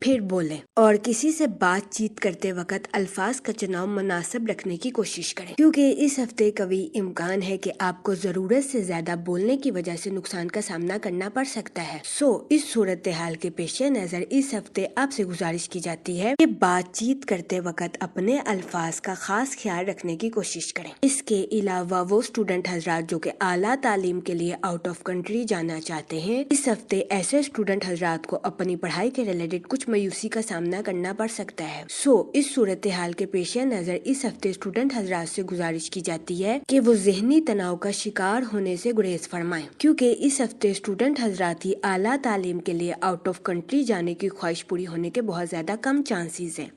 پھر بولیں اور کسی سے بات چیت کرتے وقت الفاظ کا چناؤ مناسب رکھنے کی کوشش کریں، کیونکہ اس ہفتے قوی امکان ہے کہ آپ کو ضرورت سے زیادہ بولنے کی وجہ سے نقصان کا سامنا کرنا پڑ سکتا ہے۔ اس صورتحال کے پیش نظر اس ہفتے آپ سے گزارش کی جاتی ہے کہ بات چیت کرتے وقت اپنے الفاظ کا خاص خیال رکھنے کی کوشش کریں۔ اس کے علاوہ وہ اسٹوڈنٹ حضرات جو کہ اعلیٰ تعلیم کے لیے آؤٹ آف کنٹری جانا چاہتے ہیں، اس ہفتے ایسے اسٹوڈنٹ حضرات کو اپنی پڑھائی کے ریلیٹڈ کچھ مایوسی کا سامنا کرنا پڑ سکتا ہے۔ اس صورتحال کے پیش نظر اس ہفتے اسٹوڈنٹ حضرات سے گزارش کی جاتی ہے کہ وہ ذہنی تناؤ کا شکار ہونے سے گریز فرمائیں، کیونکہ اس ہفتے اسٹوڈنٹ حضرات ہی اعلیٰ تعلیم کے لیے آؤٹ آف کنٹری جانے کی خواہش پوری ہونے کے بہت زیادہ کم چانسز ہیں۔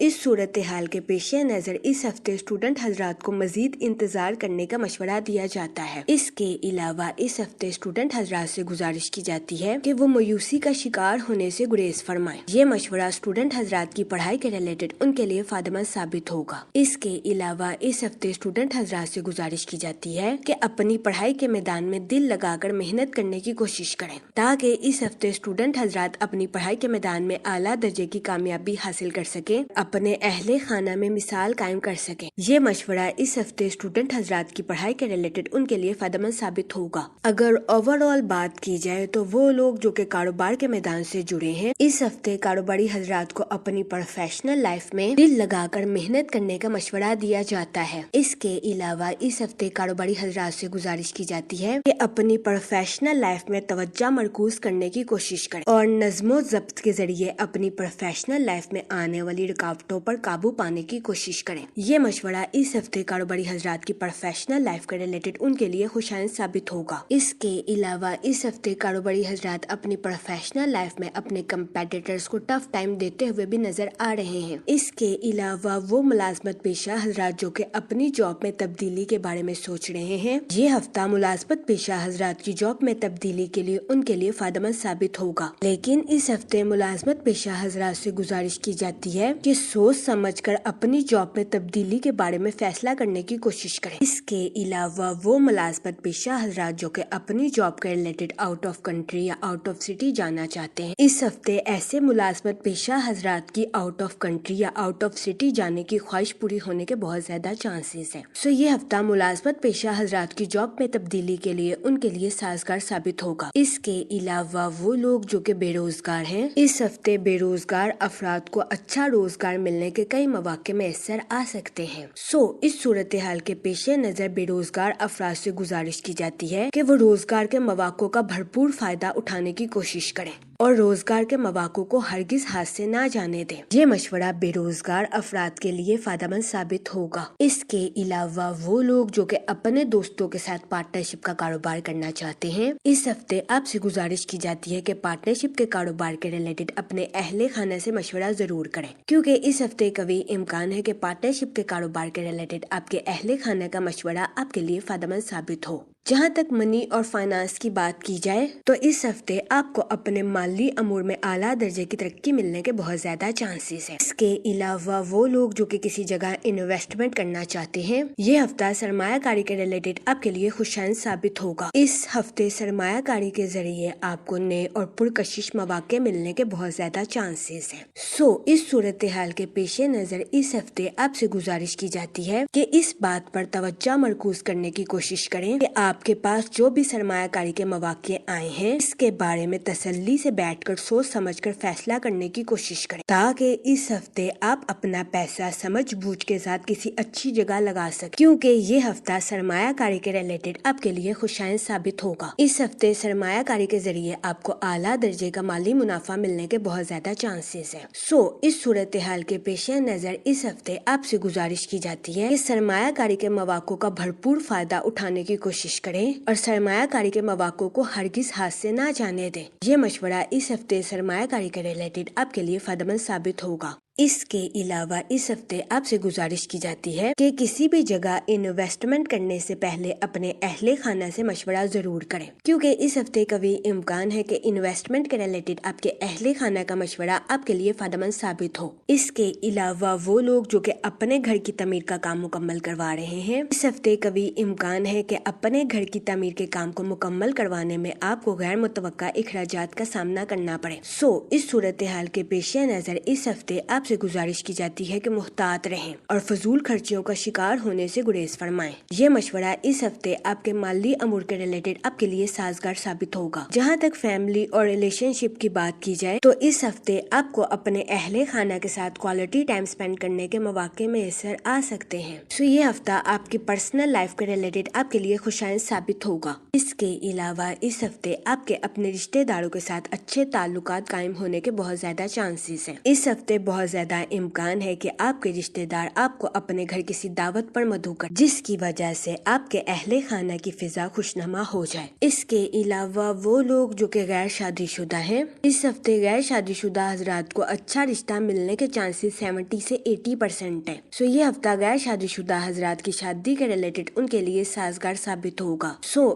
اس صورتحال کے پیش نظر اس ہفتے اسٹوڈنٹ حضرات کو مزید انتظار کرنے کا مشورہ دیا جاتا ہے۔ اس کے علاوہ اس ہفتے اسٹوڈنٹ حضرات سے گزارش کی جاتی ہے کہ وہ مایوسی کا شکار ہونے سے گریز فرمائیں۔ یہ مشورہ اسٹوڈنٹ حضرات کی پڑھائی کے ریلیٹڈ ان کے لیے فائدہ مند ثابت ہوگا۔ اس کے علاوہ اس ہفتے اسٹوڈنٹ حضرات سے گزارش کی جاتی ہے کہ اپنی پڑھائی کے میدان میں دل لگا کر محنت کرنے کی کوشش کریں، تاکہ اس ہفتے اسٹوڈنٹ حضرات اپنی پڑھائی کے میدان میں اعلیٰ درجے کی کامیابی حاصل کر سکیں، اپنے اہل خانہ میں مثال قائم کر سکیں۔ یہ مشورہ اس ہفتے اسٹوڈنٹ حضرات کی پڑھائی کے ریلیٹڈ ان کے لیے فائدہ مند ثابت ہوگا۔ اگر اوور آل بات کی جائے تو وہ لوگ جو کہ کاروبار کے میدان سے جڑے ہیں، اس ہفتے کاروباری حضرات کو اپنی پروفیشنل لائف میں دل لگا کر محنت کرنے کا مشورہ دیا جاتا ہے۔ اس کے علاوہ اس ہفتے کاروباری حضرات سے گزارش کی جاتی ہے کہ اپنی پروفیشنل لائف میں توجہ مرکوز کرنے کی کوشش کریں اور نظم و ضبط کے ذریعے اپنی پروفیشنل لائف میں آنے والی رکاوٹوں پر قابو پانے کی کوشش کریں۔ یہ مشورہ اس ہفتے کاروباری حضرات کی پروفیشنل لائف کے ریلیٹڈ ان کے لیے خوشائند ثابت ہوگا۔ اس کے علاوہ اس ہفتے کاروباری حضرات اپنی پروفیشنل لائف میں اپنے کمپیٹیٹرز کو ٹف ٹائم دیتے ہوئے بھی نظر آ رہے ہیں۔ اس کے علاوہ وہ ملازمت پیشہ حضرات جو کہ اپنی جاب میں تبدیلی کے بارے میں سوچ رہے ہیں، یہ ہفتہ ملازمت پیشہ حضرات کی جاب میں تبدیلی کے لیے ان کے لیے فائدہ مند ثابت ہوگا۔ لیکن اس ہفتے ملازمت پیشہ حضرات سے گزارش کی جاتی ہے کہ سوچ سمجھ کر اپنی جاب میں تبدیلی کے بارے میں فیصلہ کرنے کی کوشش کریں۔ اس کے علاوہ وہ ملازمت پیشہ حضرات جو کہ اپنی جاب کے ریلیٹڈ آؤٹ آف کنٹری یا آؤٹ آف سٹی جانا چاہتے ہیں، اس ہفتے ایسے ملازمت پیشہ حضرات کی آؤٹ آف کنٹری یا آؤٹ آف سٹی جانے کی خواہش پوری ہونے کے بہت زیادہ چانسز ہیں۔ یہ ہفتہ ملازمت پیشہ حضرات کی جاب میں تبدیلی کے لیے ان کے لیے سازگار ثابت ہوگا۔ اس کے علاوہ وہ لوگ جو کہ بے روزگار ہیں، اس ہفتے بے روزگار افراد کو اچھا روزگار ملنے کے کئی مواقع میسر آ سکتے ہیں۔ اس صورتحال کے پیش نظر بے روزگار افراد سے گزارش کی جاتی ہے کہ وہ روزگار کے مواقع کا بھرپور فائدہ اٹھانے کی کوشش کریں اور روزگار کے مواقع کو ہرگز ہاتھ سے نہ جانے دیں۔ یہ مشورہ بے روزگار افراد کے لیے فائدہ مند ثابت ہوگا۔ اس کے علاوہ وہ لوگ جو کہ اپنے دوستوں کے ساتھ پارٹنرشپ کا کاروبار کرنا چاہتے ہیں، اس ہفتے آپ سے گزارش کی جاتی ہے کہ پارٹنرشپ کے کاروبار کے ریلیٹڈ اپنے اہل خانہ سے مشورہ ضرور کریں، کیونکہ اس ہفتے قوی امکان ہے کہ پارٹنرشپ کے کاروبار کے ریلیٹڈ آپ کے اہل خانہ کا مشورہ آپ کے لیے فائدہ مند ثابت ہو۔ جہاں تک منی اور فائنانس کی بات کی جائے تو اس ہفتے آپ کو اپنے مالی امور میں اعلیٰ درجے کی ترقی ملنے کے بہت زیادہ چانسز ہیں۔ اس کے علاوہ وہ لوگ جو کہ کسی جگہ انویسٹمنٹ کرنا چاہتے ہیں، یہ ہفتہ سرمایہ کاری کے ریلیٹڈ آپ کے لیے خوشائند ثابت ہوگا۔ اس ہفتے سرمایہ کاری کے ذریعے آپ کو نئے اور پرکشش مواقع ملنے کے بہت زیادہ چانسز ہیں۔ اس صورتحال کے پیش نظر اس ہفتے آپ سے گزارش کی جاتی ہے کہ اس بات پر توجہ مرکوز کرنے کی کوشش کریں کہ آپ کے پاس جو بھی سرمایہ کاری کے مواقع آئے ہیں، اس کے بارے میں تسلی سے بیٹھ کر سوچ سمجھ کر فیصلہ کرنے کی کوشش کریں، تاکہ اس ہفتے آپ اپنا پیسہ سمجھ بوجھ کے ساتھ کسی اچھی جگہ لگا سکیں، کیونکہ یہ ہفتہ سرمایہ کاری کے ریلیٹڈ آپ کے لیے خوشائند ثابت ہوگا۔ اس ہفتے سرمایہ کاری کے ذریعے آپ کو اعلیٰ درجے کا مالی منافع ملنے کے بہت زیادہ چانسز ہیں۔ اس صورتحال کے پیش نظر اس ہفتے آپ سے گزارش کی جاتی ہے کہ سرمایہ کاری کے مواقع کا بھرپور فائدہ اٹھانے کی کوشش کریں اور سرمایہ کاری کے مواقع کو ہرگز ہاتھ سے نہ جانے دیں۔ یہ مشورہ اس ہفتے سرمایہ کاری کے ریلیٹڈ آپ کے لیے فائدہ مند ثابت ہوگا۔ اس کے علاوہ اس ہفتے آپ سے گزارش کی جاتی ہے کہ کسی بھی جگہ انویسٹمنٹ کرنے سے پہلے اپنے اہل خانہ سے مشورہ ضرور کریں، کیونکہ اس ہفتے کبھی امکان ہے کہ انویسٹمنٹ کے ریلیٹڈ آپ کے اہل خانہ کا مشورہ آپ کے لیے فائدہ مند ثابت ہو۔ اس کے علاوہ وہ لوگ جو کہ اپنے گھر کی تعمیر کا کام مکمل کروا رہے ہیں، اس ہفتے کبھی امکان ہے کہ اپنے گھر کی تعمیر کے کام کو مکمل کروانے میں آپ کو غیر متوقع اخراجات کا سامنا کرنا پڑے۔ اس صورتحال کے پیش نظر اس ہفتے آپ سے گزارش کی جاتی ہے کہ محتاط رہیں اور فضول خرچیوں کا شکار ہونے سے گریز فرمائیں۔ یہ مشورہ اس ہفتے آپ کے مالی امور کے ریلیٹڈ آپ کے لیے سازگار ثابت ہوگا۔ جہاں تک فیملی اور ریلیشن شپ کی بات کی جائے تو اس ہفتے آپ کو اپنے اہل خانہ کے ساتھ کوالٹی ٹائم سپینڈ کرنے کے مواقع میسر آ سکتے ہیں۔ یہ ہفتہ آپ کی پرسنل لائف کے ریلیٹڈ آپ کے لیے خوشائند ثابت ہوگا۔ اس کے علاوہ اس ہفتے آپ کے اپنے رشتہ داروں کے ساتھ اچھے تعلقات قائم ہونے کے بہت زیادہ چانسز ہیں۔ اس ہفتے بہت زیادہ امکان ہے کہ آپ کے رشتہ دار آپ کو اپنے گھر کسی دعوت پر مدعو کر، جس کی وجہ سے آپ کے اہل خانہ کی فضا خوشنما ہو جائے۔ اس کے علاوہ وہ لوگ جو کہ غیر شادی شدہ ہیں، اس ہفتے غیر شادی شدہ حضرات کو اچھا رشتہ ملنے کے چانسز 70 سے 80% ہیں۔ یہ ہفتہ غیر شادی شدہ حضرات کی شادی کے ریلیٹڈ ان کے لیے سازگار ثابت ہوگا۔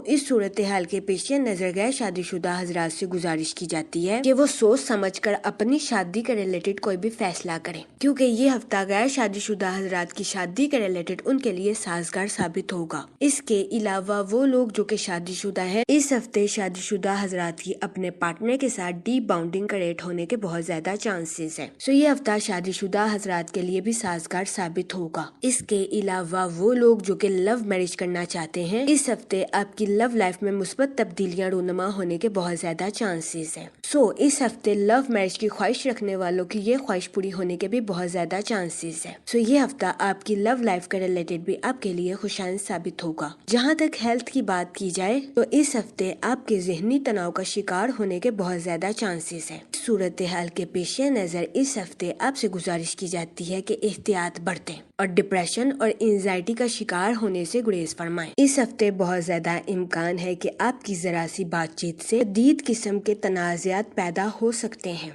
اس صورتحال کے پیش نظر غیر شادی شدہ حضرات سے گزارش کی جاتی ہے کہ وہ سوچ سمجھ کر اپنی شادی کے ریلیٹڈ کوئی بھی فیصلہ کریں، کیونکہ یہ ہفتہ غیر شادی شدہ حضرات کی شادی کے ریلیٹڈ ان کے لیے سازگار ثابت ہوگا۔ اس کے علاوہ وہ لوگ جو کہ شادی شدہ ہیں، اس ہفتے شادی شدہ حضرات کی اپنے پارٹنر کے ساتھ ڈیپ باؤنڈنگ کریٹ ہونے کے بہت زیادہ چانسز ہیں۔ یہ ہفتہ شادی شدہ حضرات کے لیے بھی سازگار ثابت ہوگا۔ اس کے علاوہ وہ لوگ جو کہ لو میرج کرنا چاہتے ہیں، اس ہفتے آپ کی لو لائف میں مثبت تبدیلیاں رونما ہونے کے بہت زیادہ چانسز ہیں۔ اس ہفتے لو میرج کی خواہش رکھنے والوں کی یہ خواہش پوری ہونے کے بھی بہت زیادہ چانسز ہیں۔ یہ ہفتہ آپ کی لو لائف کے ریلیٹڈ بھی آپ کے لیے خوشائند ثابت ہوگا۔ جہاں تک ہیلتھ کی بات کی جائے تو اس ہفتے آپ کے ذہنی تناؤ کا شکار ہونے کے بہت زیادہ چانسز ہیں۔ صورتحال کے پیش نظر اس ہفتے آپ سے گزارش کی جاتی ہے کہ احتیاط برتیں اور ڈپریشن اور انزائٹی کا شکار ہونے سے گریز فرمائیں۔ اس ہفتے بہت زیادہ امکان ہے کہ آپ کی ذرا سی بات چیت سے شدید قسم کے تنازعات پیدا ہو سکتے ہیں۔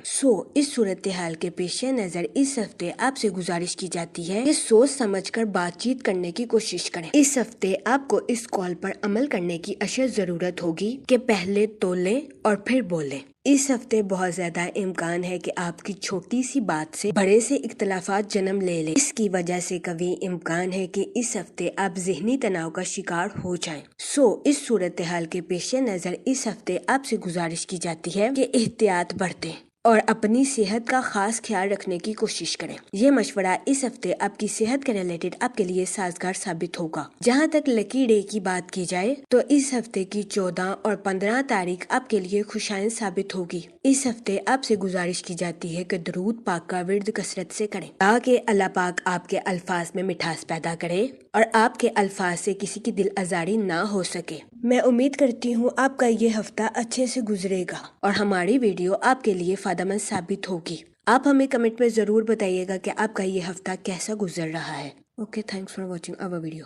اس صورتحال کے پیش نظر اس ہفتے آپ سے گزارش کی جاتی ہے کہ سوچ سمجھ کر بات چیت کرنے کی کوشش کریں۔ اس ہفتے آپ کو اس کال پر عمل کرنے کی اشد ضرورت ہوگی کہ پہلے تولیں اور پھر بولیں۔ اس ہفتے بہت زیادہ امکان ہے کہ آپ کی چھوٹی سی بات سے بڑے سے اختلافات جنم لے لیں۔ اس کی وجہ سے کبھی امکان ہے کہ اس ہفتے آپ ذہنی تناؤ کا شکار ہو جائیں۔ اس صورتحال کے پیش نظر اس ہفتے آپ سے گزارش کی جاتی ہے کہ احتیاط برتیں اور اپنی صحت کا خاص خیال رکھنے کی کوشش کریں۔ یہ مشورہ اس ہفتے آپ کی صحت کے ریلیٹڈ آپ کے لیے سازگار ثابت ہوگا۔ جہاں تک لکی ڈے کی بات کی جائے تو اس ہفتے کی 14 اور 15 تاریخ آپ کے لیے خوشائند ثابت ہوگی۔ اس ہفتے آپ سے گزارش کی جاتی ہے کہ درود پاک کا ورد کثرت سے کریں تاکہ اللہ پاک آپ کے الفاظ میں مٹھاس پیدا کرے اور آپ کے الفاظ سے کسی کی دل آزاری نہ ہو سکے۔ میں امید کرتی ہوں آپ کا یہ ہفتہ اچھے سے گزرے گا اور ہماری ویڈیو آپ کے لیے فائدہ مند ثابت ہوگی۔ آپ ہمیں کمنٹ میں ضرور بتائیے گا کہ آپ کا یہ ہفتہ کیسا گزر رہا ہے۔ Okay, thanks for watching our video.